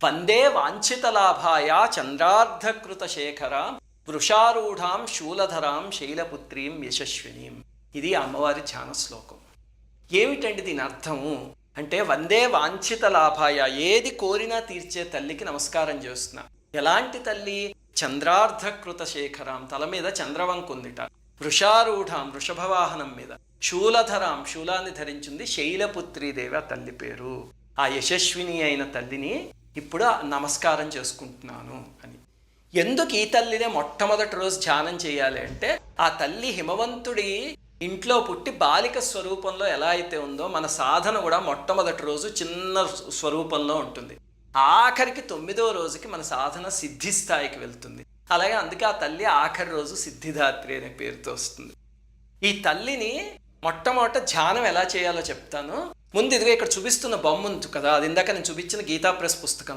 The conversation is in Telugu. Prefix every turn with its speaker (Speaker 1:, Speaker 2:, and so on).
Speaker 1: వందే వాంఛితలాభాయ చంద్రార్ధకృత శేఖర వృషారూఢాం శూలధరాం శైలపుత్రీం యశస్వినీం. ఇది అమ్మవారి ధ్యాన శ్లోకం. ఏమిటండి దీని అర్థము అంటే, వందే వాంఛిత లాభాయ, ఏది కోరినా తీర్చే తల్లికి నమస్కారం చేస్తున్నా. ఎలాంటి తల్లి? చంద్రార్ధకృత శేఖరాం, తల మీద చంద్రవంక ఉందిట. వృషారూఢాం, వృషభవాహనం మీద. శూలధరాం, శూలాన్ని ధరించింది. శైలపుత్రీదేవి ఆ తల్లి పేరు. ఆ యశస్విని అయిన తల్లిని ఇప్పుడు నమస్కారం చేసుకుంటున్నాను అని. ఎందుకు ఈ తల్లినే మొట్టమొదటి రోజు ధ్యానం చేయాలి అంటే, ఆ తల్లి హిమవంతుడి ఇంట్లో పుట్టి బాలిక స్వరూపంలో ఎలా అయితే ఉందో, మన సాధన కూడా మొట్టమొదటి రోజు చిన్న స్వరూపంలో ఉంటుంది. ఆఖరికి 9వ రోజుకి మన సాధన సిద్ధి స్థాయికి వెళ్తుంది. అలాగే అందుకే ఆ తల్లి ఆఖరి రోజు సిద్ధిదాత్రి అనే పేరుతో వస్తుంది. ఈ తల్లిని మొట్టమొదట ధ్యానం ఎలా చేయాలో చెప్తాను. ముందు ఇదిగా ఇక్కడ చూపిస్తున్న బొమ్మ ఉంది కదా, అది ఇందాక నేను చూపించిన గీతా ప్రెస్ పుస్తకం.